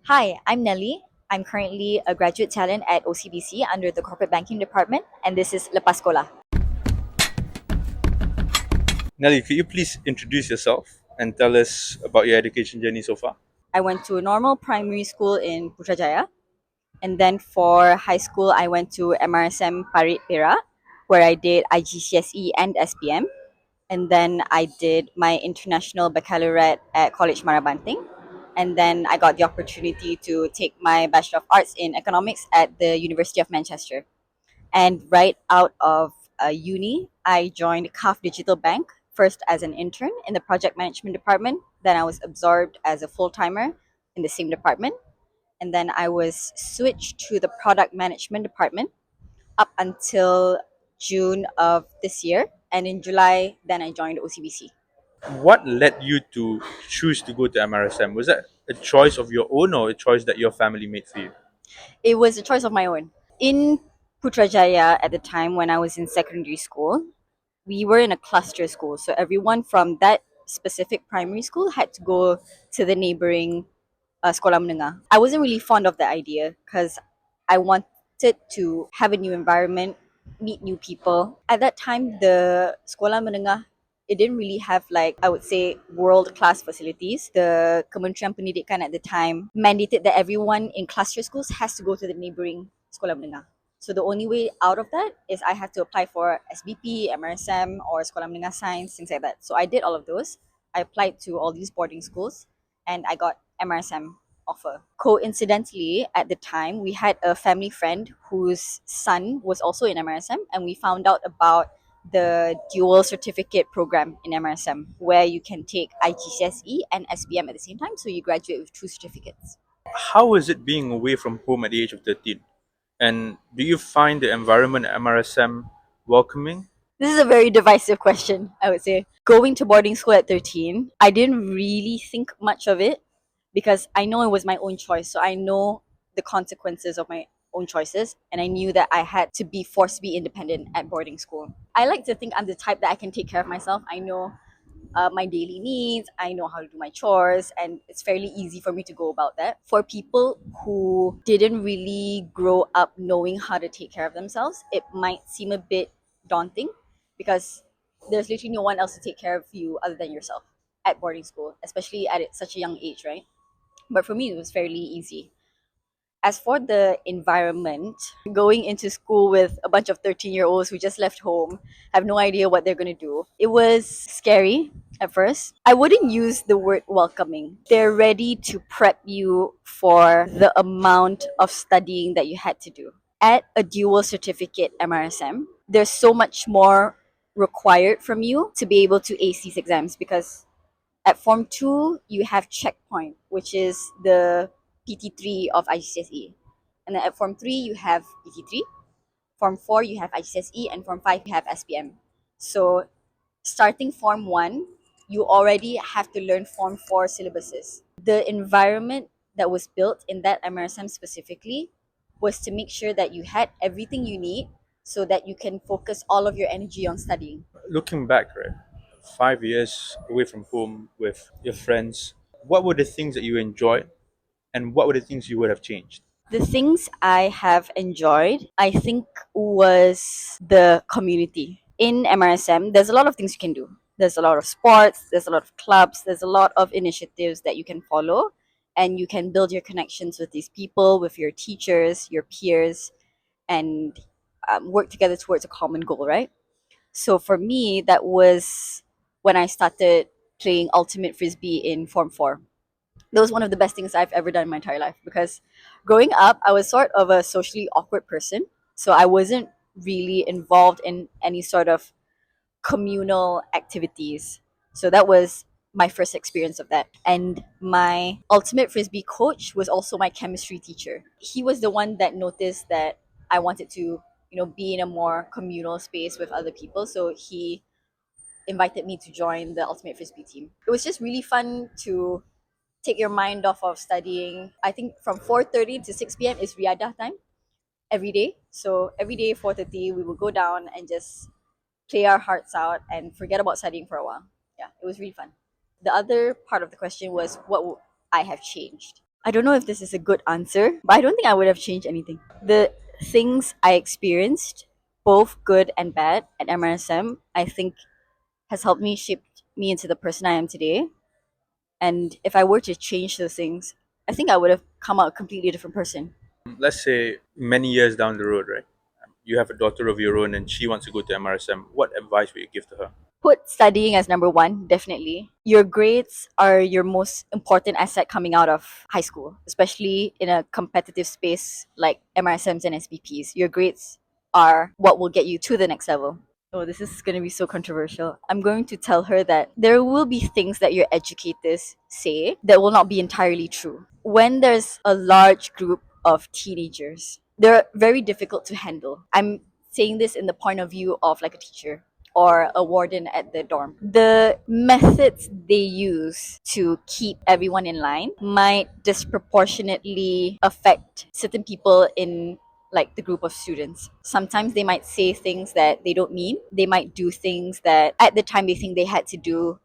Hi, I'm Nelly. I'm currently a graduate talent at OCBC under the Corporate Banking Department, and this is Lepas Sekolah. Nelly, could you please introduce yourself and tell us about your education journey so far? I went to a normal primary school in Putrajaya, and then for high school, I went to MRSM Parit Perak, where I did IGCSE and SPM, and then I did my international baccalaureate at College Banting, and then I got the opportunity to take my Bachelor of Arts in Economics at the University of Manchester. And right out of uni, I joined CAF Digital Bank, first as an intern in the project management department. Then I was absorbed as a full timer in the same department. And then I was switched to the product management department up until June of this year. And in July, then I joined OCBC. What led you to choose to go to MRSM? Was that a choice of your own or a choice that your family made for you? It was a choice of my own. In Putrajaya at the time when I was in secondary school, we were in a cluster school. So everyone from that specific primary school had to go to the neighboring sekolah menengah. I wasn't really fond of the idea because I wanted to have a new environment, meet new people. At that time, the sekolah menengah, it didn't really have, like, I would say, world class facilities. The Kementerian Pendidikan at the time mandated that everyone in cluster schools has to go to the neighboring sekolah menengah. So the only way out of that is I had to apply for SBP, MRSM, or Sekolah Menengah Science, things like that. So I did all of those. I applied to all these boarding schools, and I got MRSM offer. Coincidentally, at the time, we had a family friend whose son was also in MRSM, and we found out about the dual certificate program in MRSM, where you can take IGCSE and SPM at the same time, so you graduate with two certificates. How was it being away from home at the age of 13? And do you find the environment at MRSM welcoming? This is a very divisive question, I would say. Going to boarding school at 13, I didn't really think much of it because I know it was my own choice. So I know the consequences of my own choices. And I knew that I had to be forced to be independent at boarding school. I like to think I'm the type that I can take care of myself. I know my daily needs, I know how to do my chores, and it's fairly easy for me to go about that. For people who didn't really grow up knowing how to take care of themselves, it might seem a bit daunting because there's literally no one else to take care of you other than yourself at boarding school, especially at such a young age, right? But for me, it was fairly easy. As for the environment, going into school with a bunch of 13-year-olds who just left home, have no idea what they're going to do, it was scary at first. I wouldn't use the word welcoming. They're ready to prep you for the amount of studying that you had to do. At a dual certificate MRSM, there's so much more required from you to be able to ace these exams because at Form 2, you have checkpoint, which is the PT3 of IGCSE. And then at Form 3, you have PT3. Form 4, you have IGCSE. And Form 5, you have SPM. So starting Form 1, you already have to learn Form 4 syllabuses. The environment that was built in that MRSM specifically was to make sure that you had everything you need so that you can focus all of your energy on studying. Looking back, right, 5 years away from home with your friends, what were the things that you enjoyed and what were the things you would have changed? The things I have enjoyed, I think, was the community. In MRSM, there's a lot of things you can do. There's a lot of sports, there's a lot of clubs, there's a lot of initiatives that you can follow, and you can build your connections with these people, with your teachers, your peers, and work together towards a common goal, right? So for me, that was when I started playing Ultimate Frisbee in Form 4. That was one of the best things I've ever done in my entire life because growing up, I was sort of a socially awkward person. So I wasn't really involved in any sort of communal activities. So that was my first experience of that. And my ultimate frisbee coach was also my chemistry teacher. He was the one that noticed that I wanted to, be in a more communal space with other people. So he invited me to join the ultimate frisbee team. It was just really fun to take your mind off of studying. I think from 4:30 to 6 p.m. is riadah time every day. So every day 4:30 we will go down and just play our hearts out and forget about studying for a while. Yeah, it was really fun. The other part of the question was what would I have changed? I don't know if this is a good answer, but I don't think I would have changed anything. The things I experienced, both good and bad, at MRSM, I think has helped me shape me into the person I am today. And if I were to change those things, I think I would have come out a completely different person. Let's say many years down the road, right? You have a daughter of your own and she wants to go to MRSM. What advice would you give to her? Put studying as number one, definitely. Your grades are your most important asset coming out of high school, especially in a competitive space like MRSMs and SBPs. Your grades are what will get you to the next level. Oh, this is going to be so controversial. I'm going to tell her that there will be things that your educators say that will not be entirely true. When there's a large group of teenagers, they're very difficult to handle. I'm saying this in the point of view of like a teacher or a warden at the dorm. The methods they use to keep everyone in line might disproportionately affect certain people in like the group of students. Sometimes they might say things that they don't mean. They might do things that at the time they think they had to do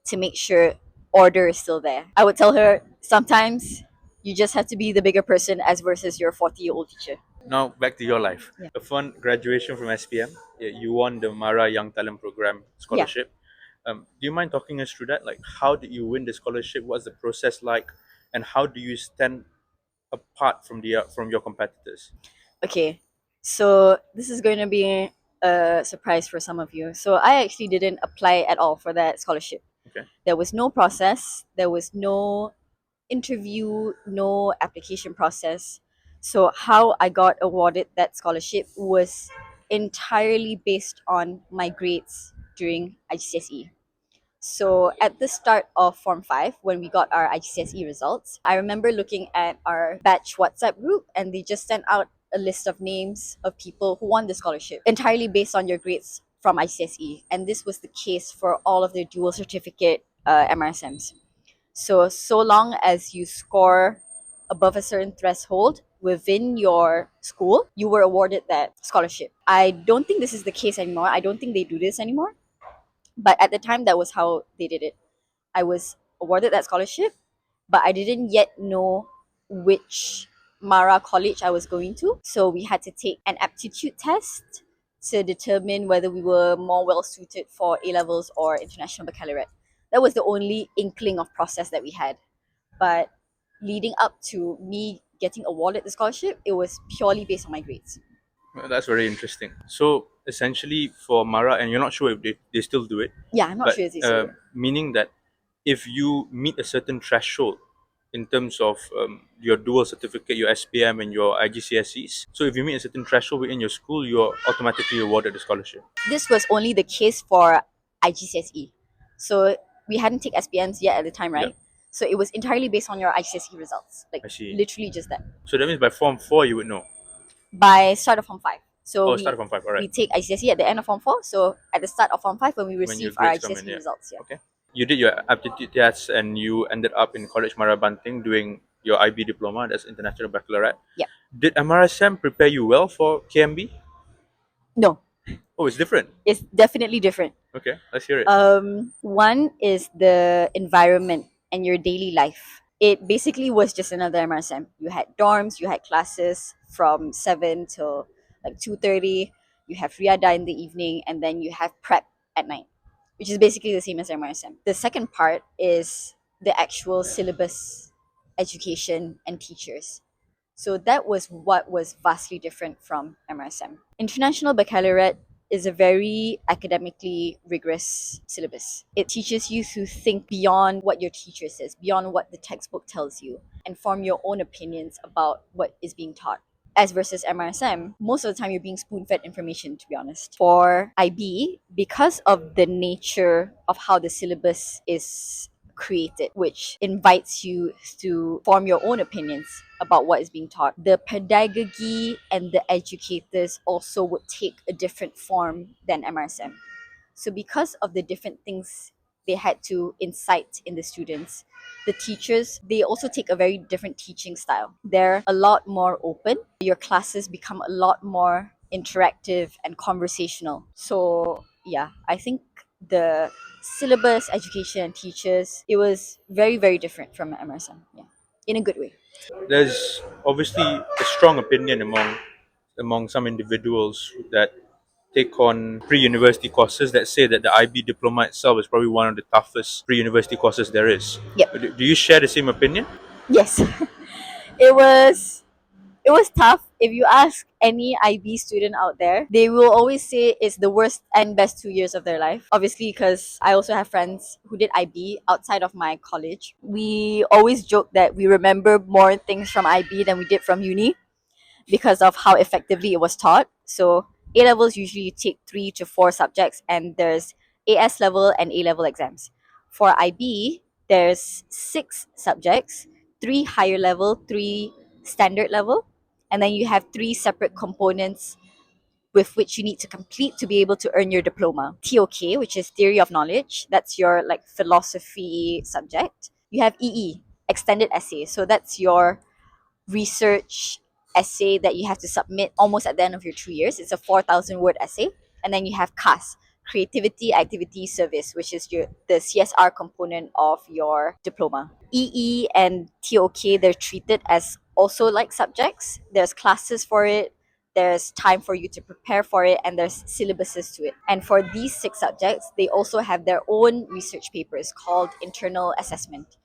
to make sure order is still there. I would tell her sometimes you just have to be the bigger person as versus your 40-year-old teacher. Now back to your life. Yeah. A fun graduation from SPM. You won the Mara Young Talent Program Yeah. scholarship. Do you mind talking us through that? Like, how did you win the scholarship? What's the process like, and how do you stand apart from your competitors? Okay, so this is going to be a surprise for some of you. So I actually didn't apply at all for that scholarship. Okay. There was no process, there was no interview, no application process. So how I got awarded that scholarship was entirely based on my grades during IGCSE. So at the start of Form 5, when we got our IGCSE results, I remember looking at our batch WhatsApp group and they just sent out a list of names of people who won the scholarship entirely based on your grades from IGCSE. And this was the case for all of the dual certificate MRSMs. So long as you score above a certain threshold within your school, you were awarded that scholarship. I don't think this is the case anymore. I don't think they do this anymore. But at the time, that was how they did it. I was awarded that scholarship, but I didn't yet know which Mara college I was going to. So we had to take an aptitude test to determine whether we were more well suited for A levels or international baccalaureate. That was the only inkling of process that we had. But leading up to me getting awarded the scholarship, it was purely based on my grades. Well, that's very interesting. So essentially, for Mara, and you're not sure if they still do it, Yeah, I'm not but sure if they still do it. meaning that if you meet a certain threshold in terms of your dual certificate, your SPM, and your IGCSEs, so if you meet a certain threshold within your school, you're automatically awarded the scholarship. This was only the case for IGCSE. So we hadn't taken SPMs yet at the time, Yeah, right? So it was entirely based on your IGCSE results. Like I see. literally just that. So that means by Form 4, you would know. By start of Form 5. So Oh, start from 5, all right. we take IGCSE at the end of Form 4. So at the start of Form 5 when we When your receive our grades come in, IGCSE yeah. results, yeah. Okay. You did your aptitude tests and you ended up in College Mara Banting doing your IB diploma, that's International Baccalaureate. Yeah. Did MRSM prepare you well for KMB? No, Oh, it's different. it's definitely different. Okay, let's hear it. One is the environment and your daily life. It basically was just another MRSM. You had dorms, you had classes from 7 till like 2:30. You have Riada in the evening, and then you have prep at night, which is basically the same as MRSM. The second part is the actual syllabus, education, and teachers. So that was what was vastly different from MRSM. International Baccalaureate is a very academically rigorous syllabus. It teaches you to think beyond what your teacher says, beyond what the textbook tells you, and form your own opinions about what is being taught. As versus MRSM, most of the time you're being spoon fed information, to be honest. For IB, because of the nature of how the syllabus is created, which invites you to form your own opinions about what is being taught. The pedagogy and the educators also would take a different form than MRSM. So, because of the different things they had to incite in the students, the teachers, they also take a very different teaching style. They're a lot more open. Your classes become a lot more interactive and conversational. So, yeah, I think the syllabus, education, and teachers, it was very, very different from MRSM. Yeah, in a good way. There's obviously a strong opinion among some individuals that take on pre-university courses that say that the IB diploma itself is probably one of the toughest pre-university courses there is. Yep. Do you share the same opinion? Yes. it was it was tough. If you ask any IB student out there, they will always say it's the worst and best 2 years of their life. Obviously, because I also have friends who did IB outside of my college. We always joke that we remember more things from IB than we did from uni because of how effectively it was taught. So A levels usually you take 3 to 4 subjects, and there's AS level and A level exams. For IB, there's 6 subjects, 3 higher level, 3 standard level, and then you have 3 separate components with which you need to complete to be able to earn your diploma. TOK, which is theory of knowledge, that's your like philosophy subject. You have EE, extended essay, so that's your research essay that you have to submit almost at the end of your 2 years. It's a 4,000 word essay. And then you have CAS, creativity, activity, service, which is the CSR component of your diploma. EE and TOK, they're treated as also like subjects. There's classes for it, there's time for you to prepare for it, and there's syllabuses to it. And for these 6 subjects, they also have their own research papers called internal assessment.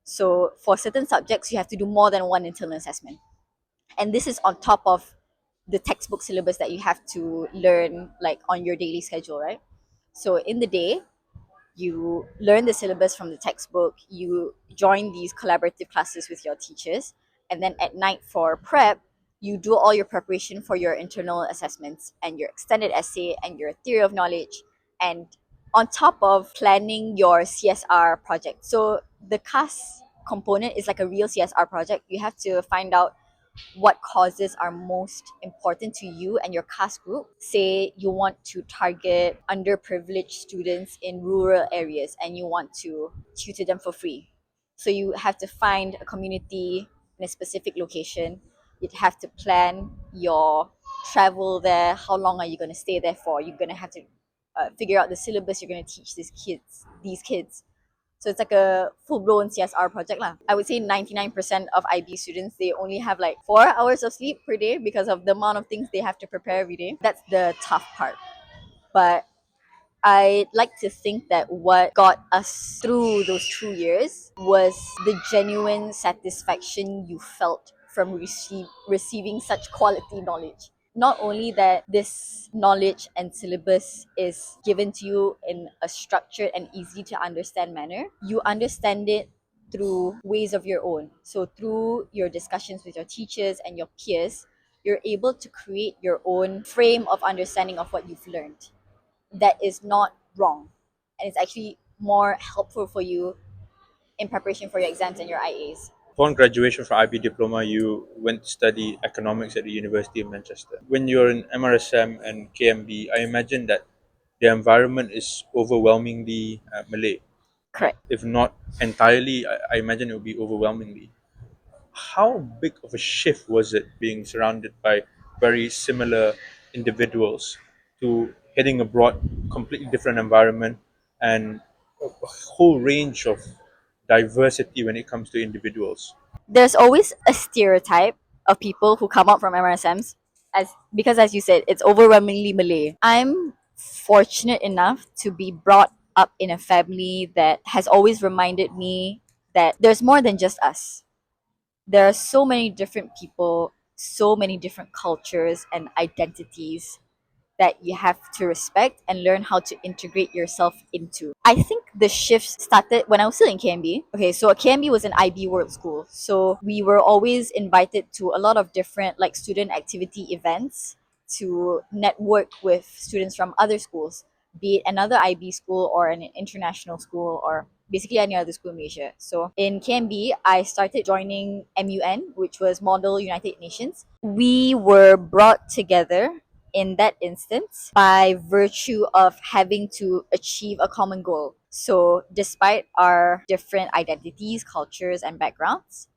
So for certain subjects, you have to do more than one internal assessment. And this is on top of the textbook syllabus that you have to learn like on your daily schedule, right? So in the day, you learn the syllabus from the textbook, you join these collaborative classes with your teachers, and then at night for prep, you do all your preparation for your internal assessments and your extended essay and your theory of knowledge, and on top of planning your CSR project. So the CAS component is like a real CSR project. You have to find out what causes are most important to you and your CAS group. Say you want to target underprivileged students in rural areas and you want to tutor them for free. So you have to find a community in a specific location. You'd have to plan your travel there. How long are you going to stay there for? You're going to have to figure out the syllabus you're going to teach these kids. So it's like a full blown CSR project lah. I would say 99% of IB students, they only have like 4 hours of sleep per day because of the amount of things they have to prepare every day. That's the tough part. But I like to think that what got us through those 2 years was the genuine satisfaction you felt from receiving such quality knowledge. Not only that this knowledge and syllabus is given to you in a structured and easy to understand manner, you understand it through ways of your own. So through your discussions with your teachers and your peers, you're able to create your own frame of understanding of what you've learned that is not wrong, and it's actually more helpful for you in preparation for your exams and your IAs. Upon graduation from IB diploma, you went to study economics at the University of Manchester. When you're in MRSM and KMB, I imagine that the environment is overwhelmingly Malay. Correct. If not entirely, I imagine it would be overwhelmingly. How big of a shift was it being surrounded by very similar individuals to heading abroad, completely different environment, and a whole range of diversity when it comes to individuals? There's always a stereotype of people who come out from MRSMs as you said, it's overwhelmingly Malay. I'm fortunate enough to be brought up in a family that has always reminded me that there's more than just us. There are so many different people, so many different cultures and identities that you have to respect and learn how to integrate yourself into. I think the shift started when I was still in KMB. Okay, so KMB was an IB World School. So we were always invited to a lot of different like student activity events to network with students from other schools, be it another IB school or an international school or basically any other school in Malaysia. So in KMB, I started joining MUN, which was Model United Nations. We were brought together in that instance by virtue of having to achieve a common goal. So, despite our different identities, cultures, and backgrounds,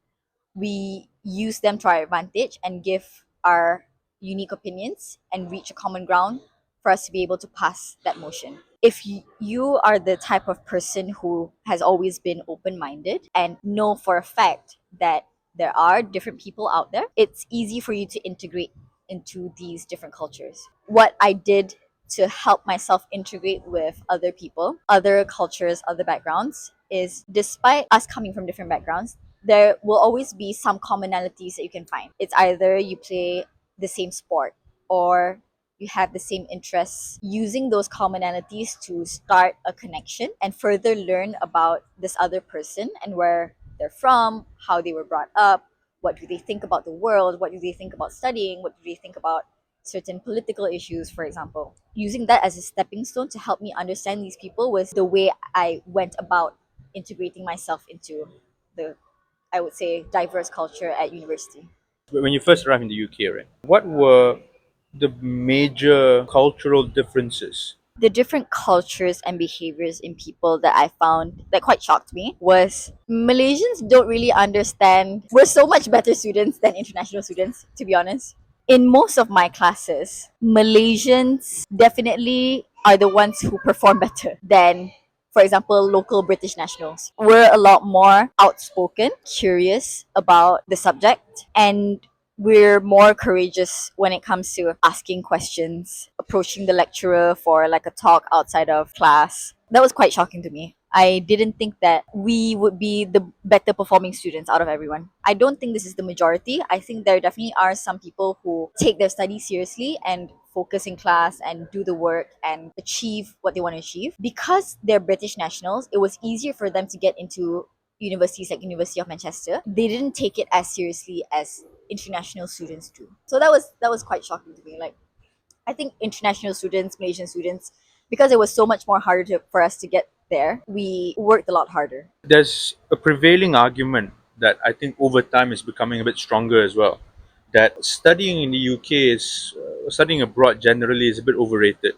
we use them to our advantage and give our unique opinions and reach a common ground for us to be able to pass that motion. If you are the type of person who has always been open minded and know for a fact that there are different people out there, it's easy for you to integrate into these different cultures. What I did to help myself integrate with other people, other cultures, other backgrounds, is despite us coming from different backgrounds, there will always be some commonalities that you can find. It's either you play the same sport or you have the same interests, using those commonalities to start a connection and further learn about this other person and where they're from, how they were brought up, what do they think about the world, what do they think about studying, what do they think about certain political issues, for example. Using that as a stepping stone to help me understand these people was the way I went about integrating myself into the, I would say, diverse culture at university. When you first arrived in the UK, right? What were the major cultural differences? The different cultures and behaviors in people that I found that quite shocked me was Malaysians don't really understand. We're so much better students than international students, to be honest. In most of my classes, Malaysians definitely are the ones who perform better than, for example, local British nationals. We're a lot more outspoken, curious about the subject, and we're more courageous when it comes to asking questions, approaching the lecturer for like a talk outside of class. That was quite shocking to me. I didn't think that we would be the better performing students out of everyone. I don't think this is the majority. I think there definitely are some people who take their studies seriously and focus in class and do the work and achieve what they want to achieve. Because they're British nationals, it was easier for them to get into universities like University of Manchester. They didn't take it as seriously as international students do. So that was quite shocking to me. Like, I think international students, Malaysian students, because it was so much more harder for us to get there, we worked a lot harder. There's a prevailing argument that I think over time is becoming a bit stronger as well. That studying in the UK is studying abroad generally is a bit overrated.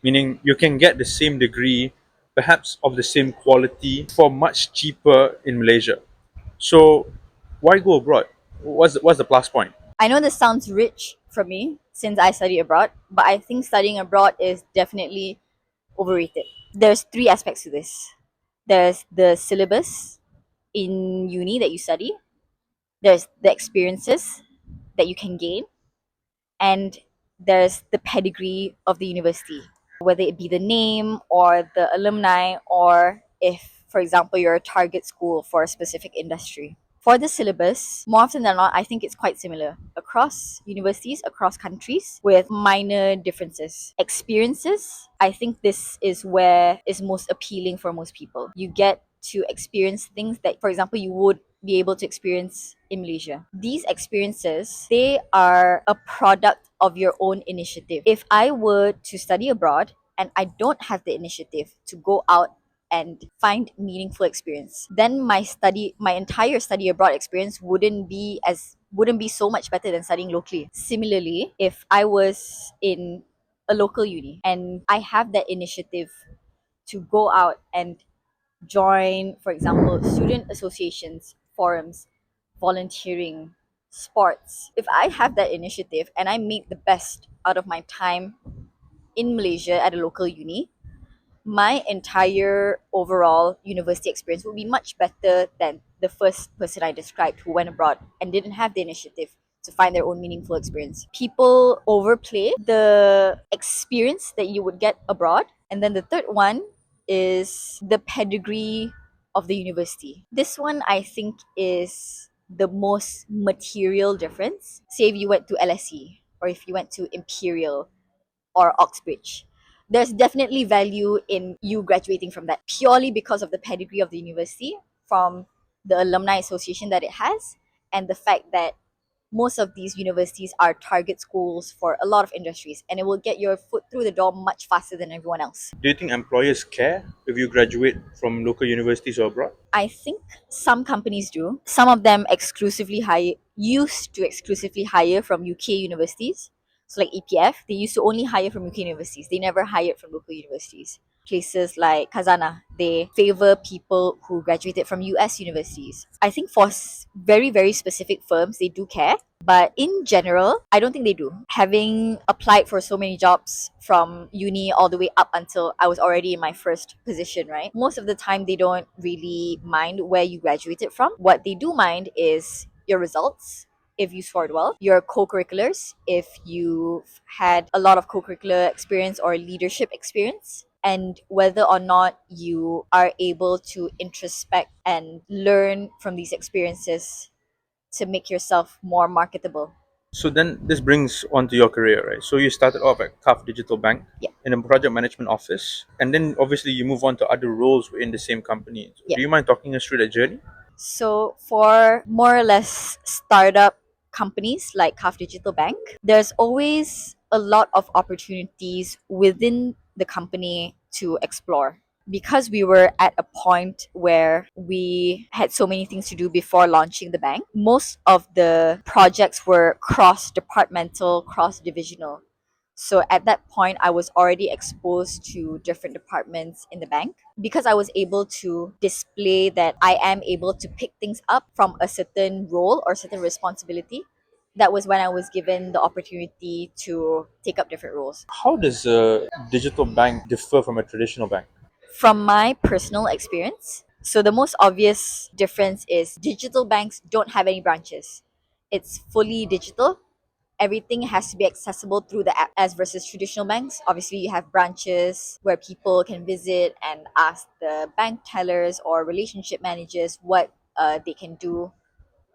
Meaning you can get the same degree, perhaps of the same quality, for much cheaper in Malaysia. So why go abroad? What's the plus point? I know this sounds rich for me since I study abroad, but I think studying abroad is definitely overrated. There's three aspects to this. There's the syllabus in uni that you study, there's the experiences that you can gain, and there's the pedigree of the university, whether it be the name or the alumni, or if, for example, you're a target school for a specific industry. For the syllabus, more often than not, I think it's quite similar across universities, across countries, with minor differences. Experiences, I think this is where is most appealing for most people. You get to experience things that, for example, you would be able to experience in Malaysia. These experiences, they are a product of your own initiative. If I were to study abroad and I don't have the initiative to go out and find meaningful experience, then my entire study abroad experience wouldn't be so much better than studying locally. Similarly, if I was in a local uni and I have that initiative to go out and join, for example, student associations, forums, volunteering, sports. If I have that initiative and I make the best out of my time in Malaysia at a local uni, my entire overall university experience will be much better than the first person I described who went abroad and didn't have the initiative to find their own meaningful experience. People overplay the experience that you would get abroad. And then the third one is the pedigree of the university. This one I think is the most material difference. Say if you went to LSE or if you went to Imperial or Oxbridge, there's definitely value in you graduating from that purely because of the pedigree of the university, from the alumni association that it has, and the fact that most of these universities are target schools for a lot of industries, and it will get your foot through the door much faster than everyone else. Do you think employers care if you graduate from local universities or abroad? I think some companies do. Some of them used to exclusively hire from UK universities. So like EPF, they used to only hire from UK universities. They never hired from local universities. Places like Kazana, they favor people who graduated from US universities. I think for very, very specific firms, they do care. But in general, I don't think they do. Having applied for so many jobs from uni all the way up until I was already in my first position, right? Most of the time, they don't really mind where you graduated from. What they do mind is your results if you scored well, your co-curriculars if you've had a lot of co-curricular experience or leadership experience, and whether or not you are able to introspect and learn from these experiences to make yourself more marketable. So then this brings on to your career, right? So you started off at CAF Digital Bank Yeah. in a project management office, and then obviously you move on to other roles within the same company. Yeah. Do you mind talking us through that journey? So for more or less startup companies like Half Digital Bank, there's always a lot of opportunities within the company to explore. Because we were at a point where we had so many things to do before launching the bank, most of the projects were cross departmental, cross divisional. So at that point, I was already exposed to different departments in the bank because I was able to display that I am able to pick things up from a certain role or certain responsibility. That was when I was given the opportunity to take up different roles. How does a digital bank differ from a traditional bank? From my personal experience, so the most obvious difference is digital banks don't have any branches. It's fully digital. Everything has to be accessible through the app, as versus traditional banks. Obviously, you have branches where people can visit and ask the bank tellers or relationship managers what they can do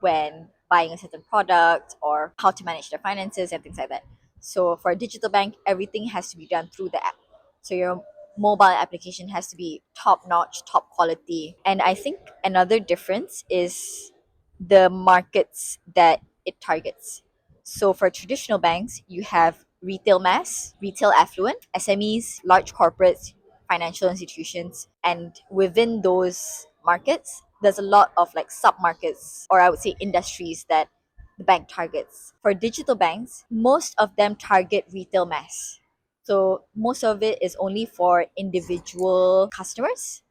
when buying a certain product or how to manage their finances and things like that. So for a digital bank, everything has to be done through the app. So your mobile application has to be top notch, top quality. And I think another difference is the markets that it targets. So for traditional banks, you have retail mass, retail affluent, SMEs, large corporates, financial institutions, and within those markets, there's a lot of like sub markets, or I would say industries, that the bank targets. For digital banks, most of them target retail mass. So most of it is only for individual customers,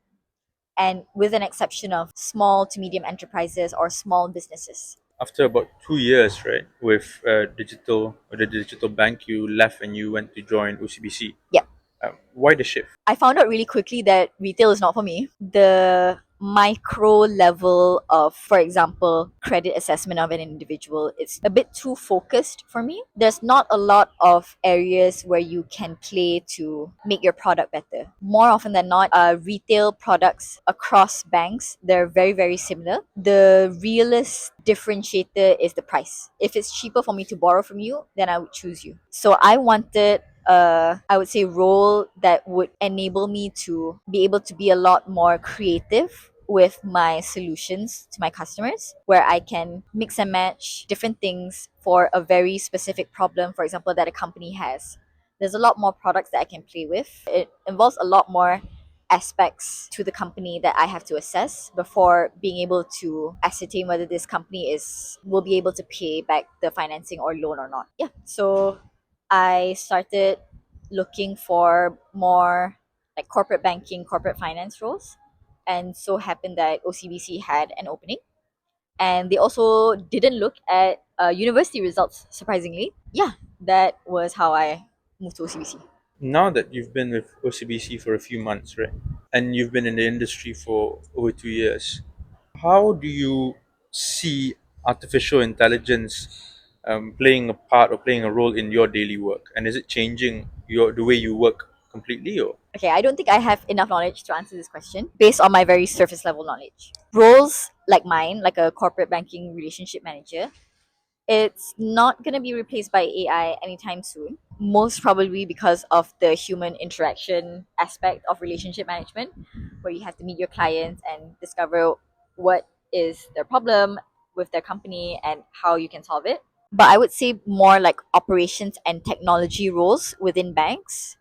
and with an exception of small to medium enterprises or small businesses. After about 2 years, right, with the digital bank, you left and you went to join OCBC. Yeah. Why the shift? I found out really quickly that retail is not for me. The micro level of, for example, credit assessment of an individual, it's a bit too focused for me. There's not a lot of areas where you can play to make your product better. More often than not, retail products across banks, they're very, very similar. The realist differentiator is the price. If it's cheaper for me to borrow from you, then I would choose you. So I wanted I would say role that would enable me to be able to be a lot more creative with my solutions to my customers, where I can mix and match different things for a very specific problem, for example, that a company has. There's a lot more products that I can play with. It involves a lot more aspects to the company that I have to assess before being able to ascertain whether this company is will be able to pay back the financing or loan or not. Yeah. So I started looking for more like corporate banking, corporate finance roles. And so happened that OCBC had an opening. And they also didn't look at university results, surprisingly. Yeah, that was how I moved to OCBC. Now that you've been with OCBC for a few months, right, and you've been in the industry for over 2 years, how do you see artificial intelligence playing a part or playing a role in your daily work? And is it changing the way you work completely? Or Okay, I don't think I have enough knowledge to answer this question based on my very surface level knowledge. Roles like mine, like a corporate banking relationship manager, it's not going to be replaced by AI anytime soon. Most probably because of the human interaction aspect of relationship management, where you have to meet your clients and discover what is their problem with their company and how you can solve it. But I would say more like operations and technology roles within banks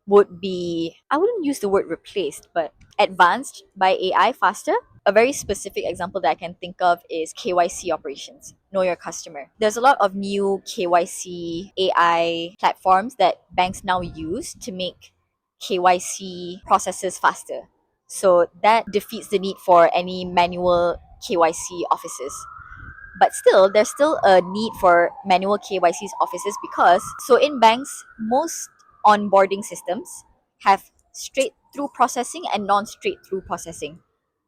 would be, I wouldn't use the word replaced, but advanced by AI faster. A very specific example that I can think of is KYC operations, know your customer. There's a lot of new KYC AI platforms that banks now use to make KYC processes faster. So that defeats the need for any manual KYC offices. But still, there's still a need for manual KYC's offices because, so in banks, most onboarding systems have straight through processing and non straight through processing.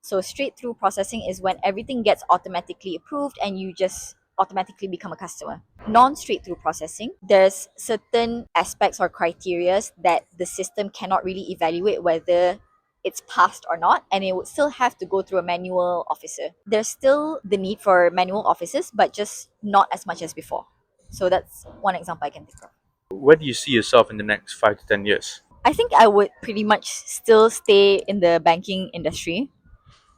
So straight through processing is when everything gets automatically approved and you just automatically become a customer. Non straight through processing, there's certain aspects or criterias that the system cannot really evaluate whether it's passed or not, and it would still have to go through a manual officer. There's still the need for manual officers, but just not as much as before. So that's one example I can think of. Where do you see yourself in the next 5 to 10 years? I think I would pretty much still stay in the banking industry.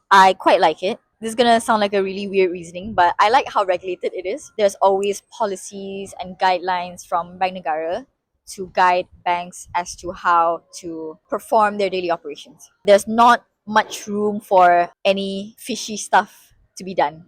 I quite like it. This is gonna sound like a really weird reasoning, but I like how regulated it is. There's always policies and guidelines from Bank Negara to guide banks as to how to perform their daily operations. There's not much room for any fishy stuff to be done.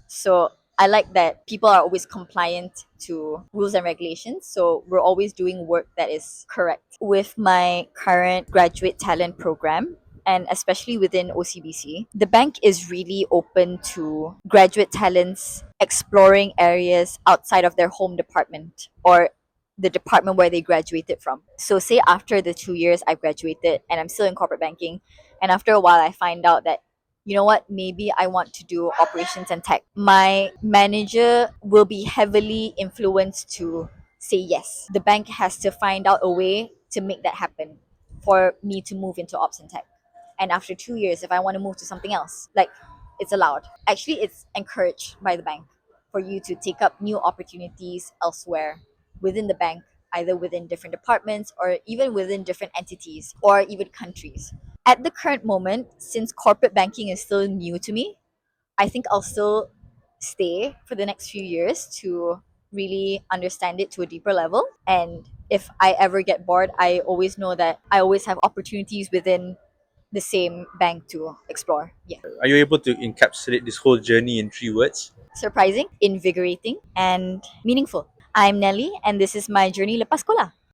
So I like that people are always compliant to rules and regulations. So we're always doing work that is correct. With my current graduate talent program, and especially within OCBC, the bank is really open to graduate talents exploring areas outside of their home department or the department where they graduated from. So, say after the 2 years I've graduated and I'm still in corporate banking, and after a while I find out that you know what, maybe I want to do operations and tech. My manager will be heavily influenced to say yes. The bank has to find out a way to make that happen for me to move into ops and tech. And after 2 years, if I want to move to something else, like it's allowed. Actually, it's encouraged by the bank for you to take up new opportunities elsewhere within the bank, either within different departments or even within different entities or even countries. At the current moment, since corporate banking is still new to me, I think I'll still stay for the next few years to really understand it to a deeper level. And if I ever get bored, I always know that I always have opportunities within the same bank to explore. Yeah. Are you able to encapsulate this whole journey in 3 words? Surprising, invigorating, and meaningful. I'm Nelly, and this is my journey Lepas Sekolah.